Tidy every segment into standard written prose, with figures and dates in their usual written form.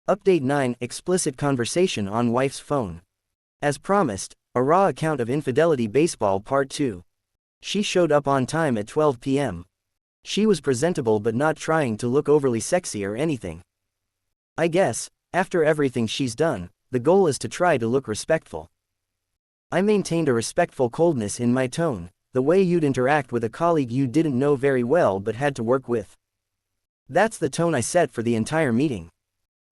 Update 9: Explicit conversation on wife's phone. As promised, a raw account of infidelity baseball part 2. She showed up on time at 12 p.m. She was presentable but not trying to look overly sexy or anything. I guess, after everything she's done, the goal is to try to look respectful. I maintained a respectful coldness in my tone, the way you'd interact with a colleague you didn't know very well but had to work with. That's the tone I set for the entire meeting.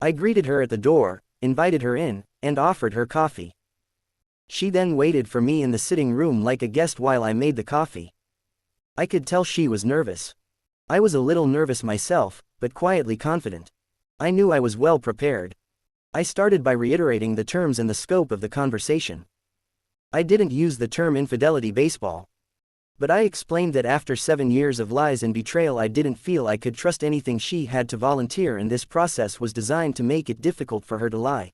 I greeted her at the door, invited her in, and offered her coffee. She then waited for me in the sitting room like a guest while I made the coffee. I could tell she was nervous. I was a little nervous myself, but quietly confident. I knew I was well prepared. I started by reiterating the terms and the scope of the conversation. I didn't use the term infidelity baseball. But I explained that after 7 years of lies and betrayal I didn't feel I could trust anything she had to volunteer, and this process was designed to make it difficult for her to lie.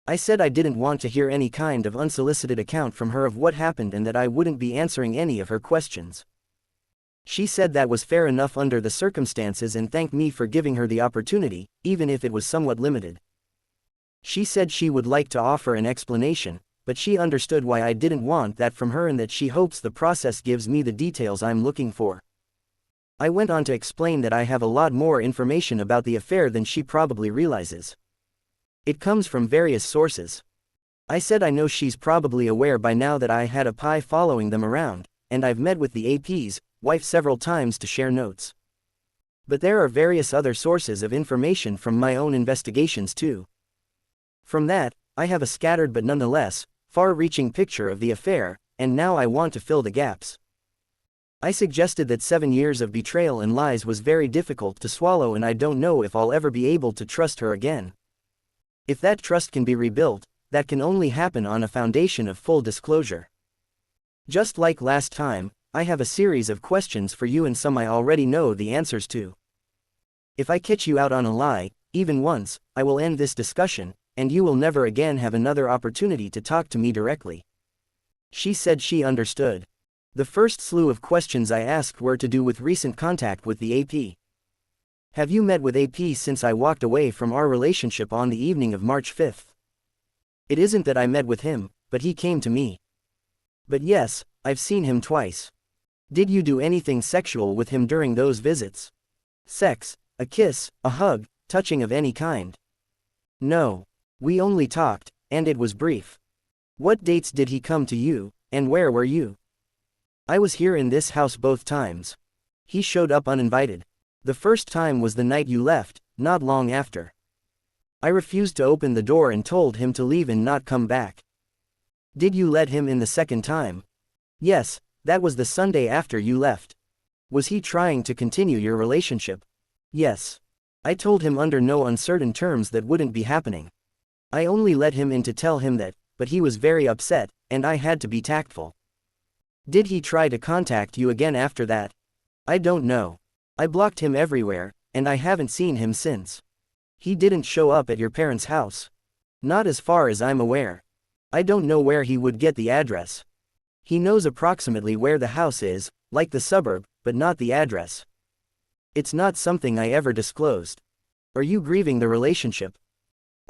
I said I didn't want to hear any kind of unsolicited account from her of what happened and that I wouldn't be answering any of her questions. She said that was fair enough under the circumstances and thanked me for giving her the opportunity, even if it was somewhat limited. She said she would like to offer an explanation, but she understood why I didn't want that from her and that she hopes the process gives me the details I'm looking for. I went on to explain that I have a lot more information about the affair than she probably realizes. It comes from various sources. I said I know she's probably aware by now that I had a pie following them around, and I've met with the AP's wife several times to share notes. But there are various other sources of information from my own investigations too. From that, I have a scattered but nonetheless far-reaching picture of the affair, and now I want to fill the gaps. I suggested that 7 years of betrayal and lies was very difficult to swallow, and I don't know if I'll ever be able to trust her again. If that trust can be rebuilt, that can only happen on a foundation of full disclosure. Just like last time, I have a series of questions for you and some I already know the answers to. If I catch you out on a lie, even once, I will end this discussion, and you will never again have another opportunity to talk to me directly. She said she understood. The first slew of questions I asked were to do with recent contact with the AP. Have you met with AP since I walked away from our relationship on the evening of March 5th? It isn't that I met with him, but he came to me. But yes, I've seen him twice. Did you do anything sexual with him during those visits? Sex, a kiss, a hug, touching of any kind? No. We only talked, and it was brief. What dates did he come to you, and where were you? I was here in this house both times. He showed up uninvited. The first time was the night you left, not long after. I refused to open the door and told him to leave and not come back. Did you let him in the second time? Yes, that was the Sunday after you left. Was he trying to continue your relationship? Yes. I told him under no uncertain terms that wouldn't be happening. I only let him in to tell him that, but he was very upset, and I had to be tactful. Did he try to contact you again after that? I don't know. I blocked him everywhere, and I haven't seen him since. He didn't show up at your parents' house. Not as far as I'm aware. I don't know where he would get the address. He knows approximately where the house is, like the suburb, but not the address. It's not something I ever disclosed. Are you grieving the relationship?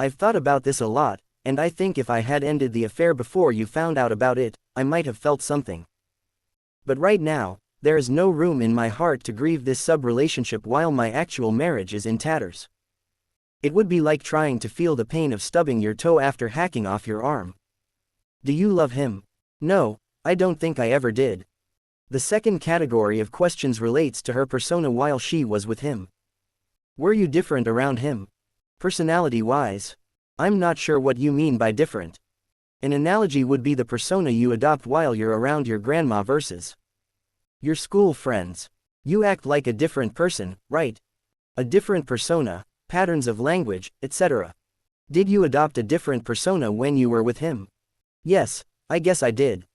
I've thought about this a lot, and I think if I had ended the affair before you found out about it, I might have felt something. But right now, there is no room in my heart to grieve this sub-relationship while my actual marriage is in tatters. It would be like trying to feel the pain of stubbing your toe after hacking off your arm. Do you love him? No, I don't think I ever did. The second category of questions relates to her persona while she was with him. Were you different around him? Personality-wise? I'm not sure what you mean by different. An analogy would be the persona you adopt while you're around your grandma versus your school friends. You act like a different person, right? A different persona, patterns of language, etc. Did you adopt a different persona when you were with him? Yes, I guess I did.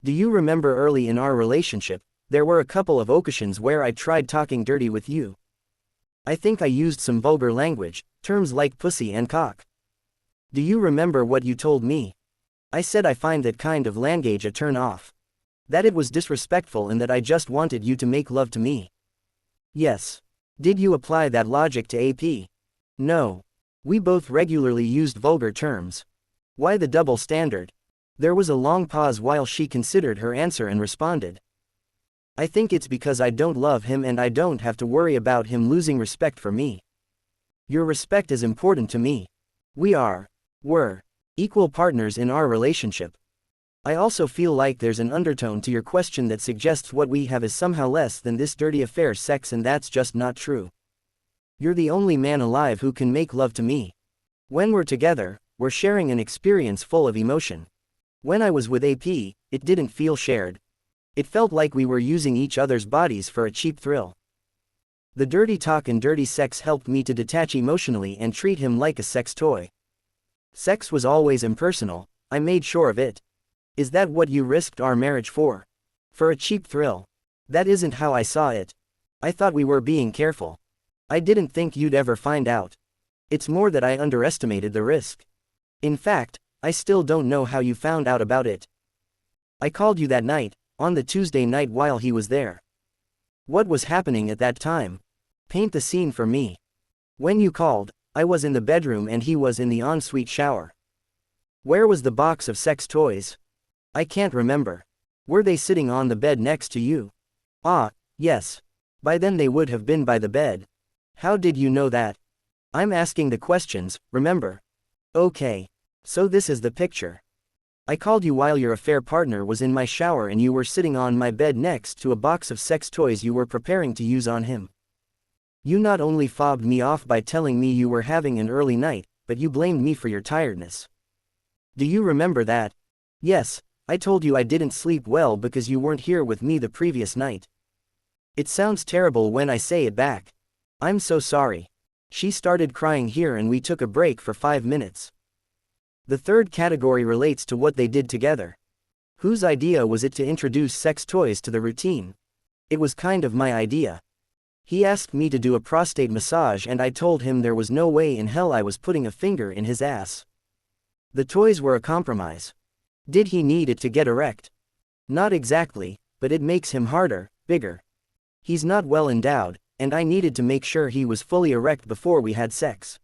Do you remember early in our relationship, there were a couple of occasions where I tried talking dirty with you? I think I used some vulgar language, terms like pussy and cock. Do you remember what you told me? I said I find that kind of language a turn off. That it was disrespectful and that I just wanted you to make love to me. Yes. Did you apply that logic to AP? No. We both regularly used vulgar terms. Why the double standard? There was a long pause while she considered her answer and responded. I think it's because I don't love him and I don't have to worry about him losing respect for me. Your respect is important to me. Were equal partners in our relationship. I also feel like there's an undertone to your question that suggests what we have is somehow less than this dirty affair sex, and that's just not true. You're the only man alive who can make love to me. When we're together, we're sharing an experience full of emotion. When I was with AP, it didn't feel shared. It felt like we were using each other's bodies for a cheap thrill. The dirty talk and dirty sex helped me to detach emotionally and treat him like a sex toy. Sex was always impersonal, I made sure of it. Is that what you risked our marriage for? For a cheap thrill? That isn't how I saw it. I thought we were being careful. I didn't think you'd ever find out. It's more that I underestimated the risk. In fact, I still don't know how you found out about it. I called you that night, on the Tuesday night while he was there. What was happening at that time? Paint the scene for me. When you called, I was in the bedroom and he was in the ensuite shower. Where was the box of sex toys? I can't remember. Were they sitting on the bed next to you? Ah, yes. By then they would have been by the bed. How did you know that? I'm asking the questions, remember? Okay. So this is the picture. I called you while your affair partner was in my shower and you were sitting on my bed next to a box of sex toys you were preparing to use on him. You not only fobbed me off by telling me you were having an early night, but you blamed me for your tiredness. Do you remember that? Yes. I told you I didn't sleep well because you weren't here with me the previous night. It sounds terrible when I say it back. I'm so sorry. She started crying here and we took a break for 5 minutes. The third category relates to what they did together. Whose idea was it to introduce sex toys to the routine? It was kind of my idea. He asked me to do a prostate massage and I told him there was no way in hell I was putting a finger in his ass. The toys were a compromise. Did he need it to get erect? Not exactly, but it makes him harder, bigger. He's not well endowed, and I needed to make sure he was fully erect before we had sex.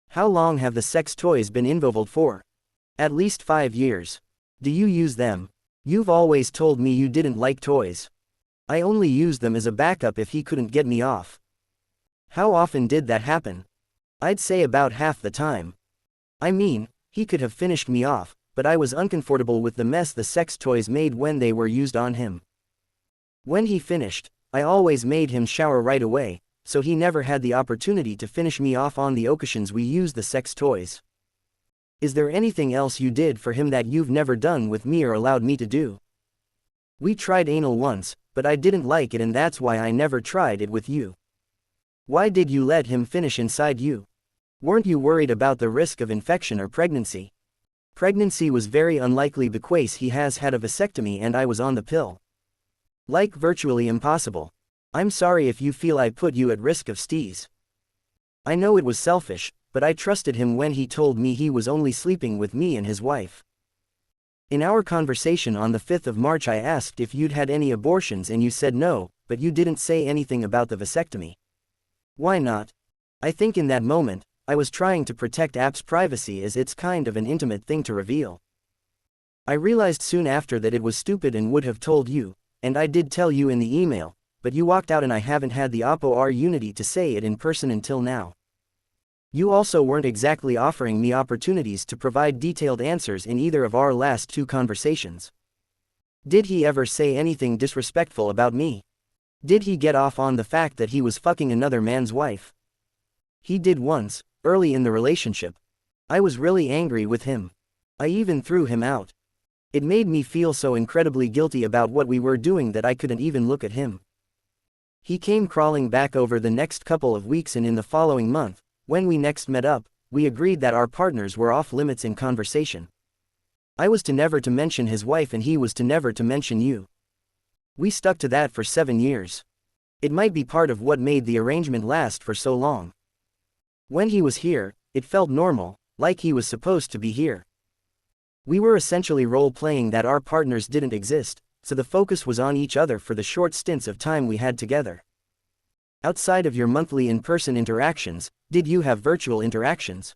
How long have the sex toys been involved for? At least 5 years. Do you use them? You've always told me you didn't like toys. I only used them as a backup if he couldn't get me off. How often did that happen? I'd say about half the time. I mean, he could have finished me off, but I was uncomfortable with the mess the sex toys made when they were used on him. When he finished, I always made him shower right away, so he never had the opportunity to finish me off on the occasions we used the sex toys. Is there anything else you did for him that you've never done with me or allowed me to do? We tried anal once, but I didn't like it and that's why I never tried it with you. Why did you let him finish inside you? Weren't you worried about the risk of infection or pregnancy? Pregnancy was very unlikely because he has had a vasectomy and I was on the pill. Like virtually impossible. I'm sorry if you feel I put you at risk of STIs. I know it was selfish, but I trusted him when he told me he was only sleeping with me and his wife. In our conversation on the 5th of March I asked if you'd had any abortions and you said no, but you didn't say anything about the vasectomy. Why not? I think in that moment, I was trying to protect App's privacy as it's kind of an intimate thing to reveal. I realized soon after that it was stupid and would have told you, and I did tell you in the email, but you walked out and I haven't had the opportunity to say it in person until now. You also weren't exactly offering me opportunities to provide detailed answers in either of our last 2 conversations. Did he ever say anything disrespectful about me? Did he get off on the fact that he was fucking another man's wife? He did once, early in the relationship. I was really angry with him. I even threw him out. It made me feel so incredibly guilty about what we were doing that I couldn't even look at him. He came crawling back over the next couple of weeks and in the following month, when we next met up, we agreed that our partners were off limits in conversation. I was to never to mention his wife and he was to never to mention you. We stuck to that for 7 years. It might be part of what made the arrangement last for so long. When he was here, it felt normal, like he was supposed to be here. We were essentially role-playing that our partners didn't exist, so the focus was on each other for the short stints of time we had together. Outside of your monthly in-person interactions, Did you have virtual interactions?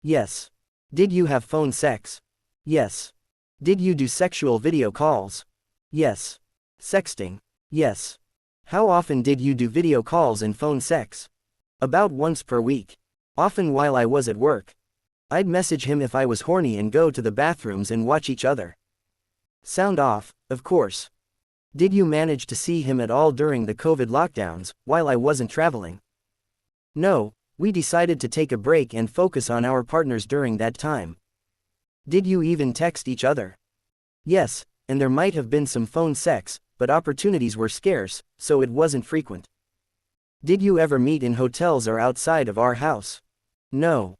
Yes. Did you have phone sex? Yes. Did you do sexual video calls? Yes. Sexting? Yes. How often did you do video calls and phone sex? About once per week. Often while I was at work. I'd message him if I was horny and go to the bathrooms and watch each other. Sound off, of course. Did you manage to see him at all during the COVID lockdowns, while I wasn't traveling? No, we decided to take a break and focus on our partners during that time. Did you even text each other? Yes, and there might have been some phone sex, but opportunities were scarce, so it wasn't frequent. Did you ever meet in hotels or outside of our house? No.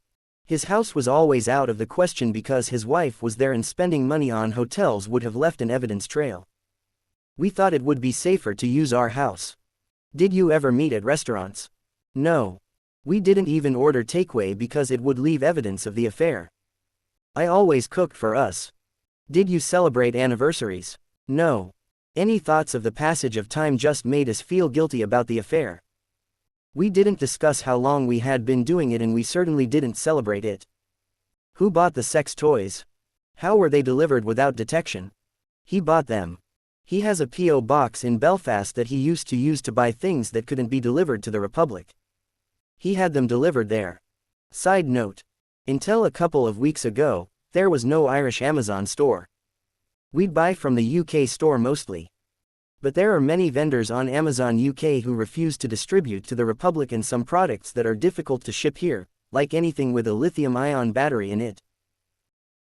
His house was always out of the question because his wife was there and spending money on hotels would have left an evidence trail. We thought it would be safer to use our house. Did you ever meet at restaurants? No. We didn't even order takeaway because it would leave evidence of the affair. I always cooked for us. Did you celebrate anniversaries? No. Any thoughts of the passage of time just made us feel guilty about the affair. We didn't discuss how long we had been doing it and we certainly didn't celebrate it. Who bought the sex toys? How were they delivered without detection? He bought them. He has a P.O. box in Belfast that he used to use to buy things that couldn't be delivered to the Republic. He had them delivered there. Side note. Until a couple of weeks ago, there was no Irish Amazon store. We'd buy from the UK store mostly. But there are many vendors on Amazon UK who refuse to distribute to the Republic and some products that are difficult to ship here, like anything with a lithium-ion battery in it.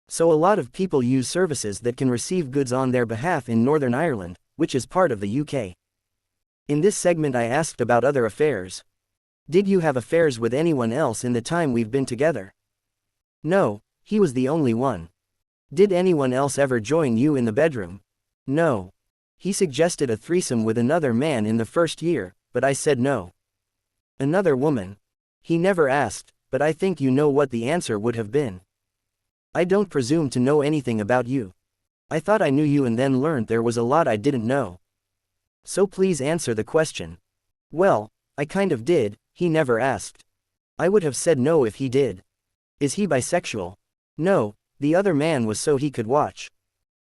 So a lot of people use services that can receive goods on their behalf in Northern Ireland, which is part of the UK. In this segment I asked about other affairs. Did you have affairs with anyone else in the time we've been together? No, he was the only one. Did anyone else ever join you in the bedroom? No. He suggested a threesome with another man in the first year, but I said no. Another woman? He never asked, but I think you know what the answer would have been. I don't presume to know anything about you. I thought I knew you and then learned there was a lot I didn't know. So please answer the question. Well, I kind of did, he never asked. I would have said no if he did. Is he bisexual? No, the other man was so he could watch.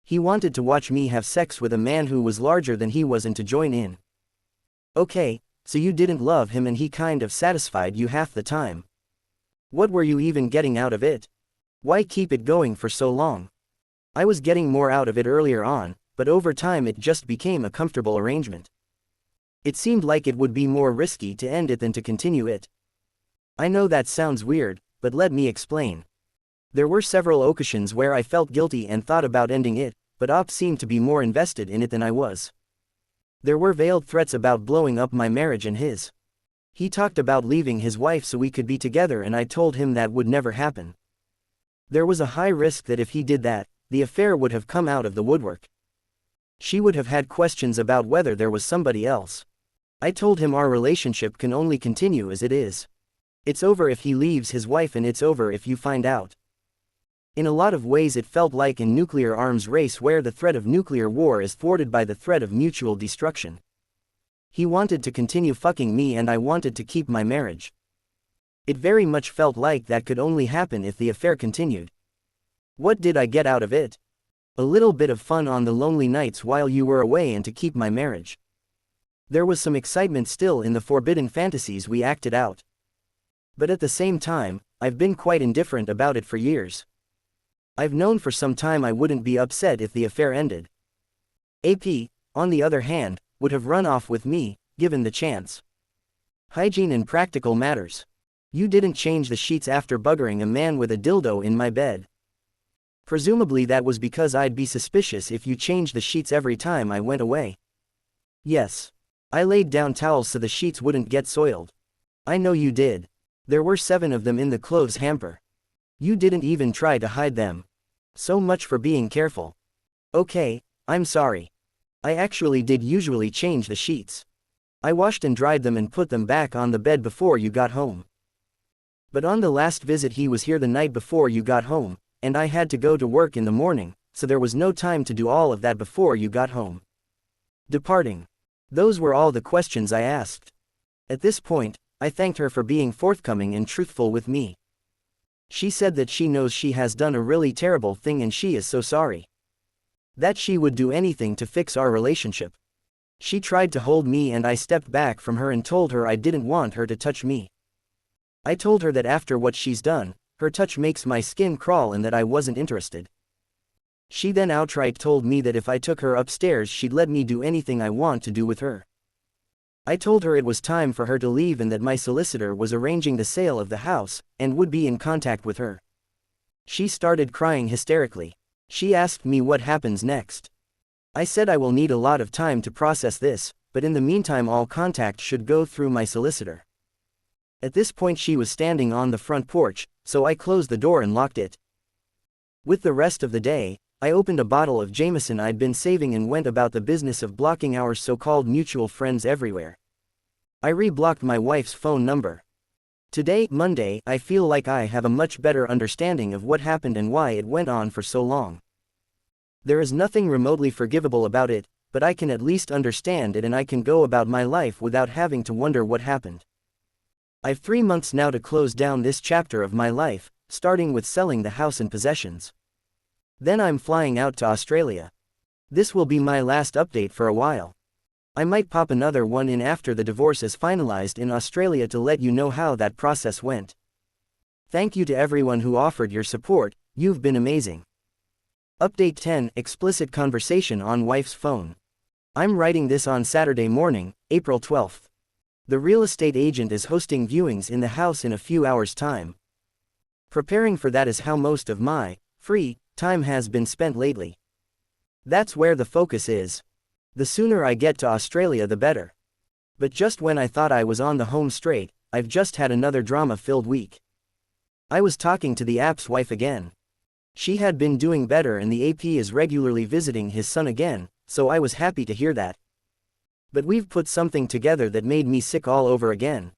He wanted to watch me have sex with a man who was larger than he was and to join in. Okay, so you didn't love him and he kind of satisfied you half the time. What were you even getting out of it? Why keep it going for so long? I was getting more out of it earlier on, but over time it just became a comfortable arrangement. It seemed like it would be more risky to end it than to continue it. I know that sounds weird, but let me explain. There were several occasions where I felt guilty and thought about ending it, but Op seemed to be more invested in it than I was. There were veiled threats about blowing up my marriage and his. He talked about leaving his wife so we could be together and I told him that would never happen. There was a high risk that if he did that, the affair would have come out of the woodwork. She would have had questions about whether there was somebody else. I told him our relationship can only continue as it is. It's over if he leaves his wife and it's over if you find out. In a lot of ways it felt like a nuclear arms race where the threat of nuclear war is thwarted by the threat of mutual destruction. He wanted to continue fucking me and I wanted to keep my marriage. It very much felt like that could only happen if the affair continued. What did I get out of it? A little bit of fun on the lonely nights while you were away and to keep my marriage. There was some excitement still in the forbidden fantasies we acted out. But at the same time, I've been quite indifferent about it for years. I've known for some time I wouldn't be upset if the affair ended. AP, on the other hand, would have run off with me, given the chance. Hygiene and practical matters. You didn't change the sheets after buggering a man with a dildo in my bed. Presumably that was because I'd be suspicious if you changed the sheets every time I went away. Yes. I laid down towels so the sheets wouldn't get soiled. I know you did. There were 7 of them in the clothes hamper. You didn't even try to hide them. So much for being careful. Okay, I'm sorry. I actually did usually change the sheets. I washed and dried them and put them back on the bed before you got home. But on the last visit he was here the night before you got home, and I had to go to work in the morning, so there was no time to do all of that before you got home. Departing. Those were all the questions I asked. At this point, I thanked her for being forthcoming and truthful with me. She said that she knows she has done a really terrible thing and she is so sorry. That she would do anything to fix our relationship. She tried to hold me and I stepped back from her and told her I didn't want her to touch me. I told her that after what she's done, her touch makes my skin crawl and that I wasn't interested. She then outright told me that if I took her upstairs she'd let me do anything I want to do with her. I told her it was time for her to leave and that my solicitor was arranging the sale of the house, and would be in contact with her. She started crying hysterically. She asked me what happens next. I said I will need a lot of time to process this, but in the meantime all contact should go through my solicitor. At this point she was standing on the front porch, so I closed the door and locked it. With the rest of the day, I opened a bottle of Jameson I'd been saving and went about the business of blocking our so-called mutual friends everywhere. I re-blocked my wife's phone number. Today, Monday, I feel like I have a much better understanding of what happened and why it went on for so long. There is nothing remotely forgivable about it, but I can at least understand it and I can go about my life without having to wonder what happened. I've 3 months now to close down this chapter of my life, starting with selling the house and possessions. Then I'm flying out to Australia. This will be my last update for a while. I might pop another one in after the divorce is finalized in Australia to let you know how that process went. Thank you to everyone who offered your support, you've been amazing. Update 10: Explicit conversation on wife's phone. I'm writing this on Saturday morning, April 12th. The real estate agent is hosting viewings in the house in a few hours' time. Preparing for that is how most of my free time has been spent lately. That's where the focus is. The sooner I get to Australia the better. But just when I thought I was on the home straight, I've just had another drama-filled week. I was talking to the app's wife again. She had been doing better and the AP is regularly visiting his son again, so I was happy to hear that. But we've put something together that made me sick all over again.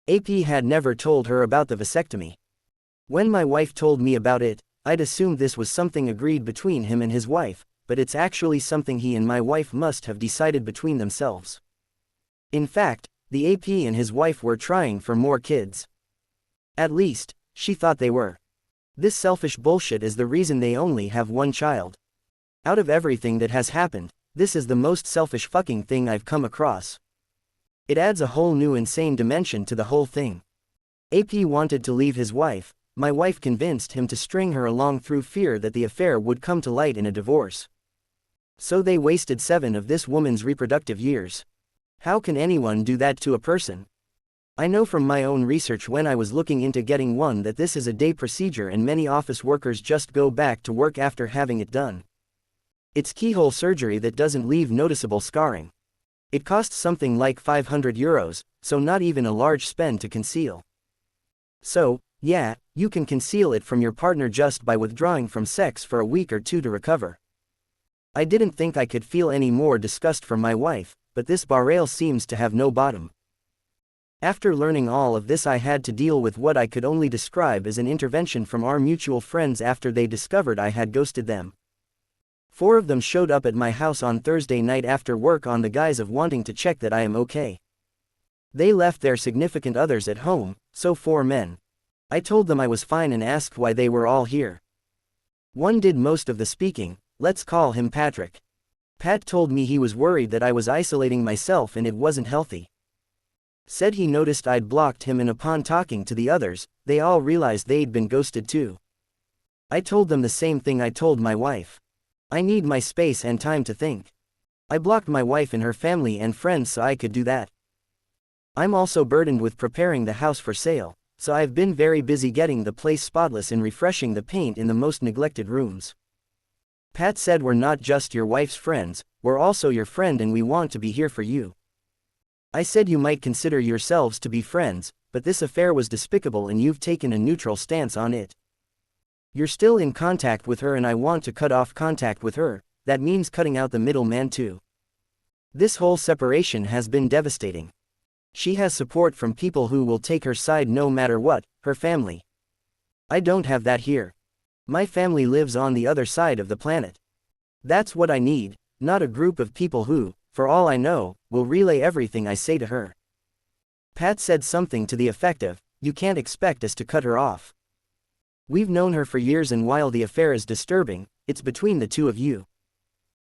AP had never told her about the vasectomy. When my wife told me about it, I'd assumed this was something agreed between him and his wife, but it's actually something he and my wife must have decided between themselves. In fact, the AP and his wife were trying for more kids. At least, she thought they were. This selfish bullshit is the reason they only have one child. Out of everything that has happened, this is the most selfish fucking thing I've come across. It adds a whole new insane dimension to the whole thing. AP wanted to leave his wife. My wife convinced him to string her along through fear that the affair would come to light in a divorce. So they wasted 7 of this woman's reproductive years. How can anyone do that to a person? I know from my own research when I was looking into getting one that this is a day procedure and many office workers just go back to work after having it done. It's keyhole surgery that doesn't leave noticeable scarring. It costs something like €500, so not even a large spend to conceal. So, yeah, you can conceal it from your partner just by withdrawing from sex for a week or 2 to recover. I didn't think I could feel any more disgust from my wife, but this betrayal seems to have no bottom. After learning all of this, I had to deal with what I could only describe as an intervention from our mutual friends after they discovered I had ghosted them. 4 of them showed up at my house on Thursday night after work on the guise of wanting to check that I am okay. They left their significant others at home, so 4 men. I told them I was fine and asked why they were all here. One did most of the speaking, let's call him Patrick. Pat told me he was worried that I was isolating myself and it wasn't healthy. Said he noticed I'd blocked him and upon talking to the others, they all realized they'd been ghosted too. I told them the same thing I told my wife. I need my space and time to think. I blocked my wife and her family and friends so I could do that. I'm also burdened with preparing the house for sale, so I've been very busy getting the place spotless and refreshing the paint in the most neglected rooms. Pat said we're not just your wife's friends, we're also your friend and we want to be here for you. I said you might consider yourselves to be friends, but this affair was despicable and you've taken a neutral stance on it. You're still in contact with her and I want to cut off contact with her, that means cutting out the middleman too. This whole separation has been devastating. She has support from people who will take her side no matter what, her family. I don't have that here. My family lives on the other side of the planet. That's what I need, not a group of people who, for all I know, will relay everything I say to her. Pat said something to the effect of, "You can't expect us to cut her off. We've known her for years, and while the affair is disturbing, it's between the two of you."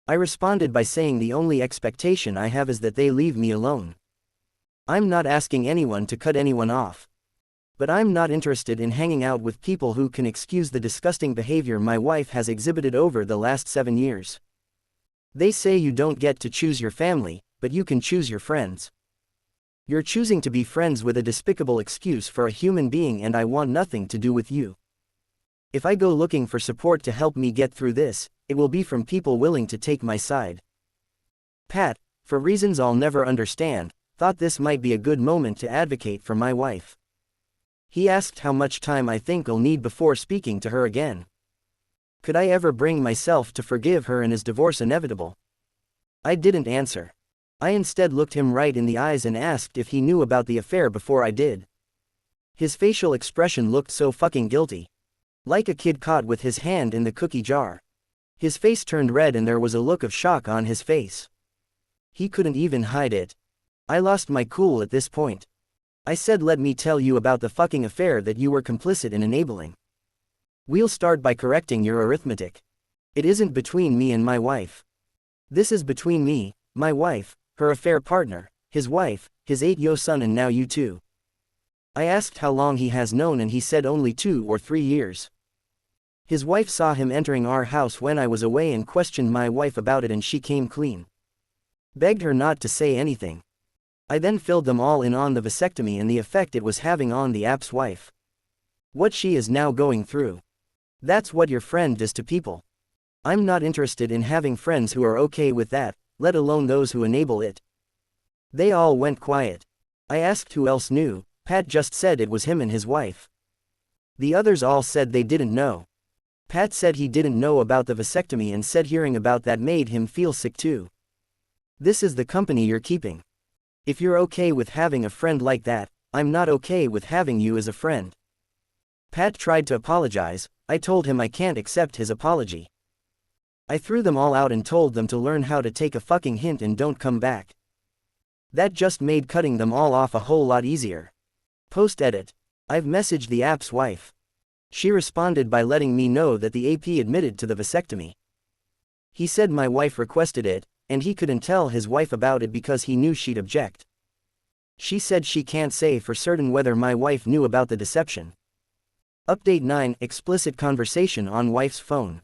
I responded by saying the only expectation I have is that they leave me alone. I'm not asking anyone to cut anyone off. But I'm not interested in hanging out with people who can excuse the disgusting behavior my wife has exhibited over the last 7 years. They say you don't get to choose your family, but you can choose your friends. You're choosing to be friends with a despicable excuse for a human being, and I want nothing to do with you. If I go looking for support to help me get through this, it will be from people willing to take my side. Pat, for reasons I'll never understand, thought this might be a good moment to advocate for my wife. He asked how much time I think I'll need before speaking to her again. Could I ever bring myself to forgive her, and is divorce inevitable? I didn't answer. I instead looked him right in the eyes and asked if he knew about the affair before I did. His facial expression looked so fucking guilty. Like a kid caught with his hand in the cookie jar. His face turned red and there was a look of shock on his face. He couldn't even hide it. I lost my cool at this point. I said, "Let me tell you about the fucking affair that you were complicit in enabling. We'll start by correcting your arithmetic. It isn't between me and my wife. This is between me, my wife, her affair partner, his wife, his 8-year-old son, and now you too." I asked how long he has known, and he said only 2 or 3 years. His wife saw him entering our house when I was away and questioned my wife about it, and she came clean. Begged her not to say anything. I then filled them all in on the vasectomy and the effect it was having on the app's wife. What she is now going through. That's what your friend does to people. I'm not interested in having friends who are okay with that, let alone those who enable it. They all went quiet. I asked who else knew. Pat just said it was him and his wife. The others all said they didn't know. Pat said he didn't know about the vasectomy and said hearing about that made him feel sick too. This is the company you're keeping. If you're okay with having a friend like that, I'm not okay with having you as a friend. Pat tried to apologize. I told him I can't accept his apology. I threw them all out and told them to learn how to take a fucking hint and don't come back. That just made cutting them all off a whole lot easier. Post-edit. I've messaged the app's wife. She responded by letting me know that the AP admitted to the vasectomy. He said my wife requested it, and he couldn't tell his wife about it because he knew she'd object. She said she can't say for certain whether my wife knew about the deception. Update 9: Explicit conversation on wife's phone.